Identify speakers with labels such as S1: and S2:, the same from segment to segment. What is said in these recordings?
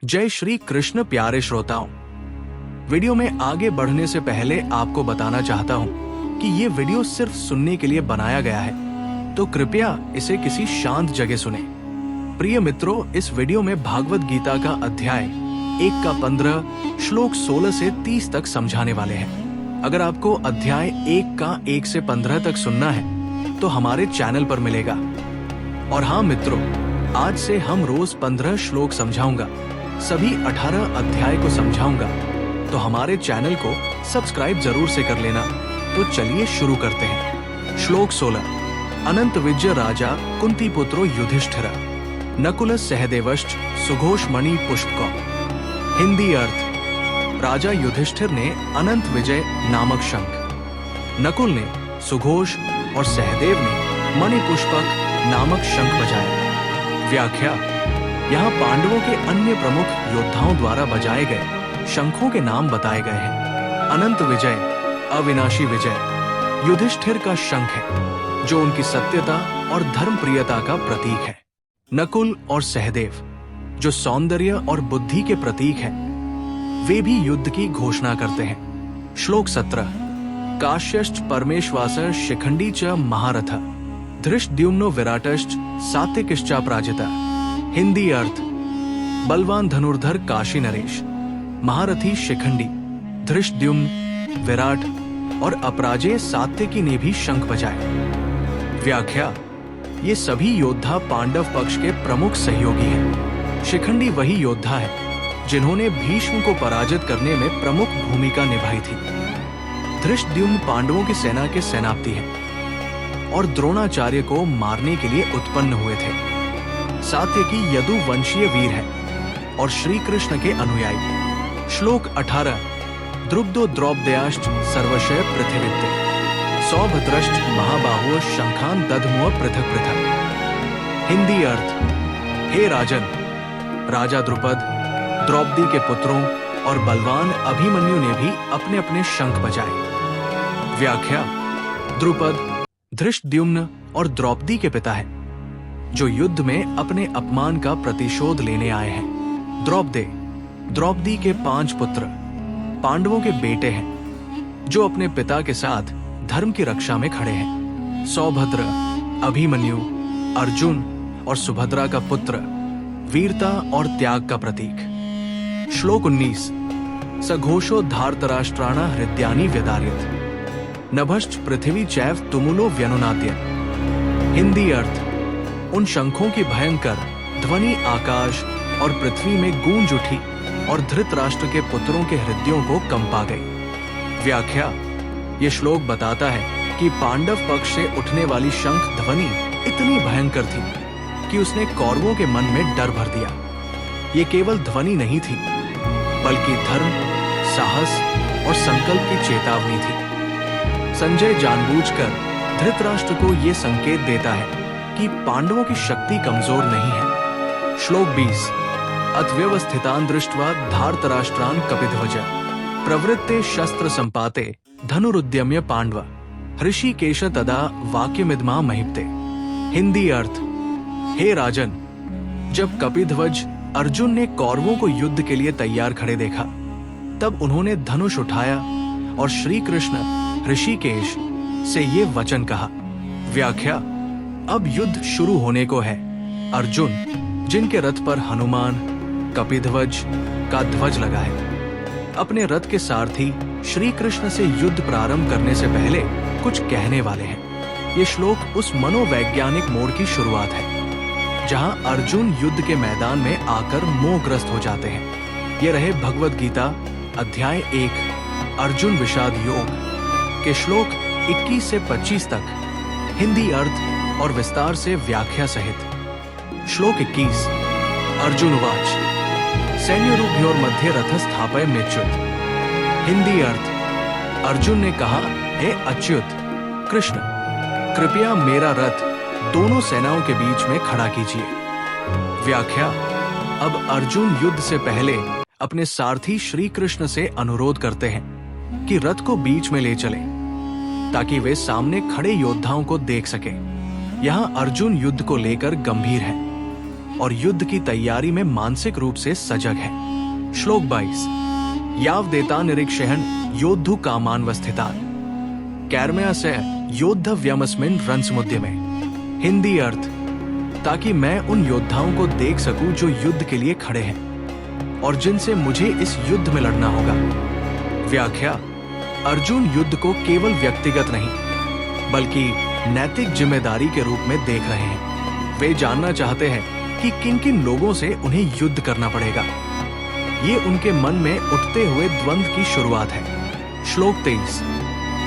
S1: जय श्री कृष्ण प्यारे श्रोताओं। वीडियो में आगे बढ़ने से पहले आपको बताना चाहता हूँ कि ये वीडियो सिर्फ सुनने के लिए बनाया गया है, तो कृपया इसे किसी शांत जगह सुने। प्रिय मित्रों, इस वीडियो में भागवत गीता का अध्याय 1 का 15 श्लोक 16 से 30 तक समझाने वाले हैं। अगर आपको अध्याय 1 का 1 से 15 तक सुनना है तो हमारे चैनल पर मिलेगा। और हाँ मित्रों, आज से हम रोज 15 श्लोक समझाऊंगा, सभी 18 अध्याय को समझाऊंगा, तो हमारे चैनल को सब्सक्राइब जरूर से कर लेना। तो चलिए शुरू करते हैं। श्लोक 16। अनंत विजय राजा कुंती पुत्रो युधिष्ठिर नकुल सहदेवश्च सुघोष मणि पुष्पक। हिंदी अर्थ। राजा युधिष्ठिर ने अनंत विजय नामक शंख, नकुल ने सुघोष और सहदेव ने मणि पुष्पक नामक शंख बजाया। व्याख्या। यहाँ पांडवों के अन्य प्रमुख योद्धाओं द्वारा बजाए गए शंखों के नाम बताए गए हैं। अनंत विजय अविनाशी विजय युधिष्ठिर का शंख है, जो उनकी सत्यता और धर्मप्रियता का प्रतीक है। नकुल और सहदेव, जो सौंदर्य और बुद्धि के प्रतीक हैं, वे भी युद्ध की घोषणा करते हैं। श्लोक 17। काश्यश्च परमेश्वास शिखंडी च महारथ धृष्टद्युम्नो विराटश्च सात्विकिश्चापराजिता। हिंदी अर्थ। बलवान धनुर्धर काशी नरेश, महारथी शिखंडी, धृष्टद्युम्न, विराट और अपराजेय सात्विकी ने भी शंख बजाए। व्याख्या। ये सभी योद्धा पांडव पक्ष के प्रमुख सहयोगी हैं। शिखंडी वही योद्धा है जिन्होंने भीष्म को पराजित करने में प्रमुख भूमिका निभाई थी। धृष्टद्युम्न पांडवों की सेना के सेनापति हैं और द्रोणाचार्य को मारने के लिए उत्पन्न हुए थे। सात्यकी यदु वंशीय वीर है और श्री कृष्ण के अनुयायी। श्लोक 18। द्रुग्धो द्रौपदयाश्च सर्वशय पृथ्वीते सौभद्रश्च महाबाहुः शंखान दधमुः पृथक पृथक। हिंदी अर्थ। हे राजन, राजा द्रुपद, द्रौपदी के पुत्रों और बलवान अभिमन्यु ने भी अपने अपने शंख बजाए। व्याख्या। द्रुपद धृष्टद्युम्न और द्रौपदी के पिता है, जो युद्ध में अपने अपमान का प्रतिशोध लेने आए हैं। द्रौपदी के 5 पुत्र पांडवों के बेटे हैं, जो अपने पिता के साथ धर्म की रक्षा में खड़े हैं। सौभद्र, अभिमन्यु, अर्जुन और सुभद्रा का पुत्र, वीरता और त्याग का प्रतीक। श्लोक 19। सघोषो धार्तराष्ट्राण हृदयानि व्यदार्यत नभश्च पृथ्वी चैव तुमुलो व्यनुनाद्य। हिंदी अर्थ। उन शंखों की भयंकर ध्वनि आकाश और पृथ्वी में गूंज उठी और धृतराष्ट्र के पुत्रों के हृदयों को कंपा गई। व्याख्या। ये श्लोक बताता है कि पांडव पक्ष से उठने वाली शंख ध्वनि इतनी भयंकर थी कि उसने कौरवों के मन में डर भर दिया। ये केवल ध्वनि नहीं थी, बल्कि धर्म, साहस और संकल्प की चेतावनी थी। संजय जानबूझकर धृतराष्ट्र को ये संकेत देता है कि पांडवों की शक्ति कमजोर नहीं है। श्लोक 20। अत्यवस्थितान दृष्ट्वा धार्तराष्ट्रान कपिध्वज प्रवृत्ते शस्त्र संपाते धनुरुद्यम्य पांडव ऋषिकेश तदा वाक्यमिदमा महिप्ते। हिंदी अर्थ। हे राजन, जब कपिध्वज अर्जुन ने कौरवों को युद्ध के लिए तैयार खड़े देखा, तब उन्होंने धनुष उठाया और श्री कृष्ण ऋषिकेश से ये वचन कहा। व्याख्या। अब युद्ध शुरू होने को है। अर्जुन, जिनके रथ पर हनुमान कपिध्वज का ध्वज लगा है, अपने रथ के सारथी श्री कृष्ण से युद्ध प्रारंभ करने से पहले कुछ कहने वाले हैं। ये श्लोक उस मनोवैज्ञानिक मोड़ की शुरुआत है जहां अर्जुन युद्ध के मैदान में आकर मोहग्रस्त हो जाते हैं। ये रहे भगवत गीता अध्याय 1 अर्जुन विषाद योग के श्लोक 21 से 25 तक, हिंदी अर्थ और विस्तार से व्याख्या सहित। श्लोक 21। अर्जुन उवाच सैन्यरूभ्योर मध्ये रथ स्थापय मेच्युत। हिंदी अर्थ। अर्जुन ने कहा, हे अच्युत कृष्ण, कृपया मेरा रथ दोनों सेनाओं के बीच में खड़ा कीजिए। व्याख्या। अब अर्जुन युद्ध से पहले अपने सारथी श्री कृष्ण से अनुरोध करते हैं कि रथ को बीच में ले चलें, ताकि वे सामने खड़े योद्धाओं को देख सकें। यहाँ अर्जुन युद्ध को लेकर गंभीर है। और युद्ध की तैयारी में मानसिक रूप से सजग है। श्लोक 22। याव देता निरीक्षहन योद्धु कामान्वस्थितान् कैर्मया से योद्ध व्यमस्मिन रणसमुद्य में। हिंदी अर्थ, ताकि मैं उन योद्धाओं को देख सकूं जो युद्ध के लिए खड़े हैं और जिनसे मुझे इस युद्ध में लड़ना होगा। व्याख्या, अर्जुन युद्ध को केवल व्यक्तिगत नहीं बल्कि नैतिक जिम्मेदारी के रूप में देख रहे हैं। वे जानना चाहते हैं कि किन किन लोगों से उन्हें युद्ध करना पड़ेगा। ये उनके मन में उठते हुए द्वंद्व की शुरुआत है। श्लोक 23।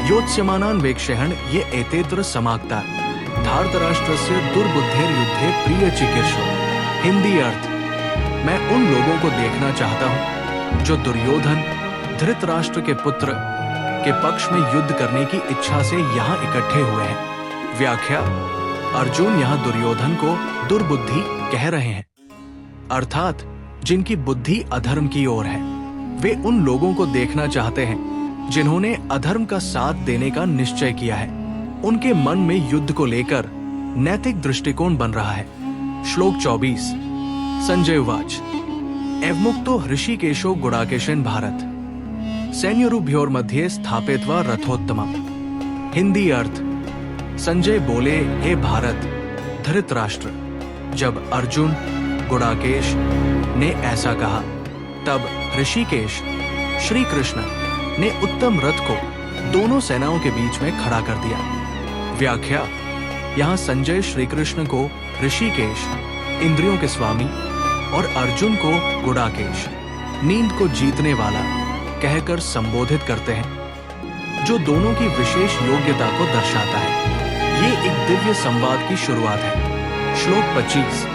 S1: योत्स्यमानान् वेक्षहन् ये एतेत्र समाक्ता धार्तराष्ट्रस्य दुर्बुद्धेर्युद्धे प्रिय चिकीर्षो। हिंदी अर्थ, मैं उन लोगों को देखना चाहता हूं जो दुर्योधन धृतराष्ट्र के पुत्र के पक्ष में युद्ध करने की इच्छा से यहाँ इकट्ठे हुए हैं। व्याख्या, अर्जुन यहाँ दुर्योधन को दुर्बुद्धि कह रहे हैं, अर्थात जिनकी बुद्धि अधर्म की ओर है। वे उन लोगों को देखना चाहते हैं जिन्होंने अधर्म का साथ देने का निश्चय किया है। उनके मन में युद्ध को लेकर नैतिक दृष्टिकोण बन रहा है। श्लोक 24। संजय उवाच एवमुक्तो हृषिकेशो गुडाकेशन भारत सैन्यरुभ्योर्मध्ये स्थापित्वा रथोत्तमम्। हिंदी अर्थ, संजय बोले, हे भारत धृतराष्ट्र। जब अर्जुन गुडाकेश ने ऐसा कहा तब ऋषिकेश श्री कृष्ण ने उत्तम रथ को दोनों सेनाओं के बीच में खड़ा कर दिया। व्याख्या, यहाँ संजय श्री कृष्ण को ऋषिकेश इंद्रियों के स्वामी और अर्जुन को गुडाकेश नींद को जीतने वाला कहकर संबोधित करते हैं, जो दोनों की विशेष योग्यता को दर्शाता है। ये एक दिव्य संवाद की शुरुआत है। श्लोक 25।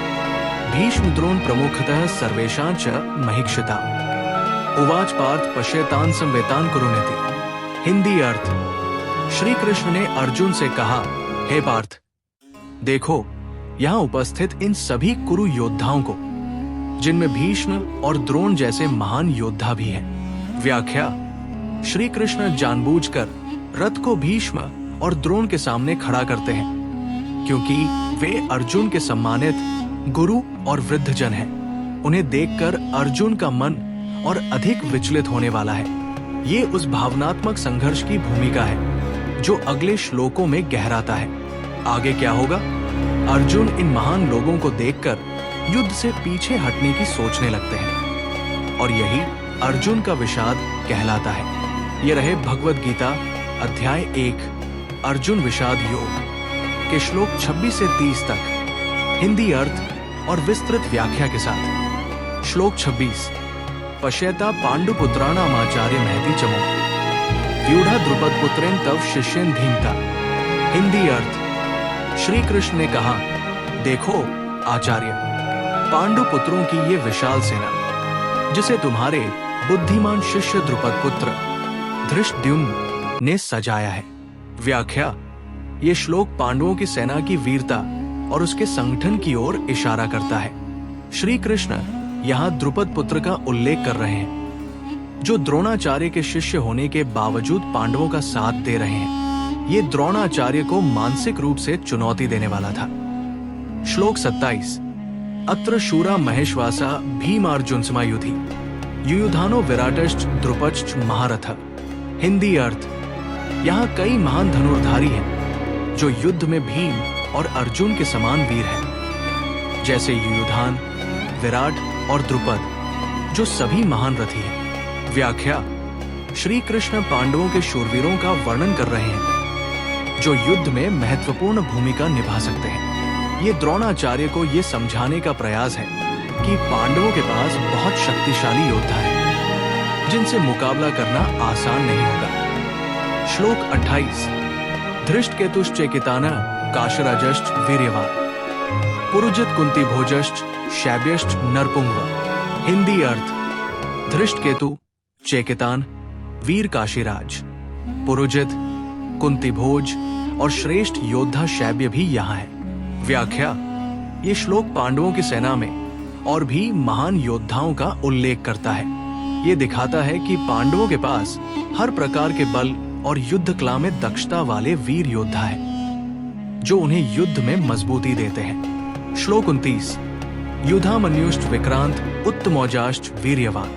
S1: भीष्म द्रोण प्रमुखतः सर्वेषां च महीक्षिता उवाच पार्थ पश्यतान् संवेतान् कुरुनिति। हिंदी अर्थ, श्री कृष्ण ने अर्जुन से कहा, हे पार्थ देखो यहाँ उपस्थित इन सभी कुरु योद्धाओं को, जिनमें भीष्म और द्रोण जैसे महान योद्धा भी हैं। व्याख्या, श्री कृष्ण जानबूझकर रथ को भीष्म और द्रोण के सामने खड़ा करते हैं क्योंकि वे अर्जुन के सम्मानित गुरु और वृद्ध जन हैं। उन्हें देखकर अर्जुन का मन और अधिक विचलित होने वाला है। ये उस भावनात्मक संघर्ष की भूमिका है जो अगले श्लोकों में गहराता है। आगे क्या होगा? अर्जुन इन महान लोगों को देखकर युद्ध से पीछे हटने की सोचने लगते हैं और यही अर्जुन का विषाद कहलाता है। ये रहे भगवद गीता अध्याय 1 अर्जुन विषाद योग के श्लोक 26 से 30 तक हिंदी अर्थ और विस्तृत व्याख्या के साथ। श्लोक 26। पश्यता पांडुपुत्राणामाचार्य महति चमो व्यूढ़ा द्रुपद पुत्रेन तव शिष्यन धीमता। हिंदी अर्थ, श्री कृष्ण ने कहा, देखो आचार्य, पांडु पुत्रों की ये विशाल सेना जिसे तुम्हारे बुद्धिमान शिष्य द्रुपद पुत्र धृष्टद्युम्न ने सजाया है। व्याख्या, ये श्लोक पांडवों की सेना की वीरता और उसके संगठन की ओर इशारा करता है। श्री कृष्ण यहाँ द्रुपद पुत्र का उल्लेख कर रहे हैं जो द्रोणाचार्य के शिष्य होने के बावजूद पांडवों का साथ दे रहे हैं। ये द्रोणाचार्य को मानसिक रूप से चुनौती देने वाला था। श्लोक 27। अत्र शूरा महेश्वासा भीमार्जुन समायुधि युयुधानो विराटश्च द्रुपश्च महारथ। हिंदी अर्थ, यहाँ कई महान धनुर्धारी हैं जो युद्ध में भीम और अर्जुन के समान वीर हैं, जैसे युयुधान, विराट और द्रुपद, जो सभी महान रथी हैं। व्याख्या, श्री कृष्ण पांडवों के शूरवीरों का वर्णन कर रहे हैं जो युद्ध में महत्वपूर्ण भूमिका निभा सकते हैं। ये द्रोणाचार्य को ये समझाने का प्रयास है कि पांडवों के पास बहुत शक्तिशाली योद्धा है जिनसे मुकाबला करना आसान नहीं होगा। श्लोक 28। धृष्टकेतुश्चेकितानः काशराजश्च वीर्यवान् पुरुजित कुंतीभोजश्च शैब्यश्च नरपुंगव। हिंदी अर्थ, धृष्टकेतु, चेकितान, वीर काशीराज, पुरुजित, कुंतीभोज और श्रेष्ठ योद्धा शैब्य भी यहाँ है। व्याख्या, ये श्लोक पांडवों की सेना में और भी महान योद्धाओं का उल्लेख करता है। ये दिखाता है कि पांडवों के पास हर प्रकार के बल और युद्ध कला में दक्षता वाले वीर योद्धा है जो उन्हें युद्ध में मजबूती देते हैं। श्लोक 29। युधामन्युश्च विक्रांत उत्तमौजाश्च वीर्यवान,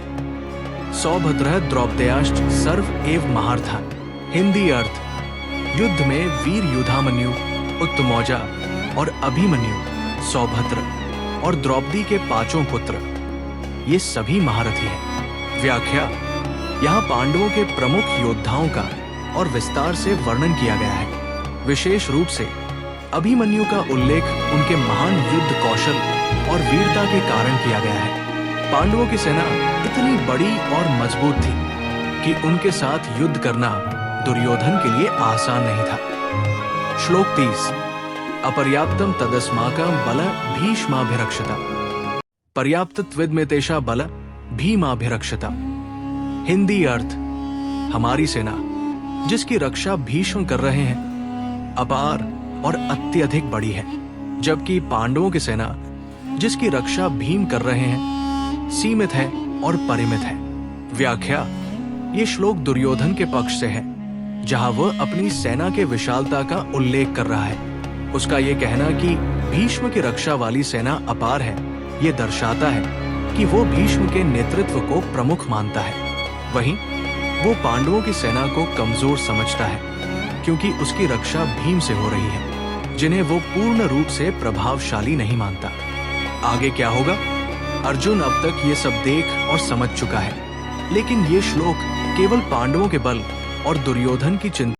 S1: सौभद्रः द्रौपदयाश्च सर्व एव महारथा। हिंदी अर्थ: युद्ध में वीर युधामन्यु, उत्तमौजा और अभिमन्यु, सौभद्र और द्रौपदी के पांचों पुत्र, ये सभी महारथी हैं। व्याख्या: यहाँ पांडवों के प्रमुख योद्धाओं का और विस्तार से वर्णन किया गया है। विशेष रूप से अभिमन्यु का उल्लेख उनके महान युद्ध कौशल और वीरता के कारण किया गया है। पांडवों की सेना इतनी बड़ी और मजबूत थी कि उनके साथ युद्ध करना दुर्योधन के लिए आसान नहीं था। श्लोक 30। अपर्याप्तम तदस्माकं बल भीष्माभिरक्षता, पर्याप्तत्विदमेतेषा बल भीमाभिरक्षता। हिंदी अर्थ: हमारी सेना जिसकी रक्षा भीष्म कर रहे हैं अपार और अत्यधिक बड़ी है, जबकि पांडवों की सेना जिसकी रक्षा भीम कर रहे हैं सीमित है और परिमित है। व्याख्या: ये श्लोक दुर्योधन के पक्ष से है, जहां वह अपनी सेना के विशालता का उल्लेख कर रहा है। उसका ये कहना कि भीष्म की रक्षा वाली सेना अपार है, ये दर्शाता है कि वो भीष्म के नेतृत्व को प्रमुख मानता है। वहीं वो पांडवों की सेना को कमजोर समझता है, क्योंकि उसकी रक्षा भीम से हो रही है, जिन्हें वो पूर्ण रूप से प्रभावशाली नहीं मानता। आगे क्या होगा? अर्जुन अब तक ये सब देख और समझ चुका है, लेकिन ये श्लोक केवल पांडवों के बल और दुर्योधन की चिंता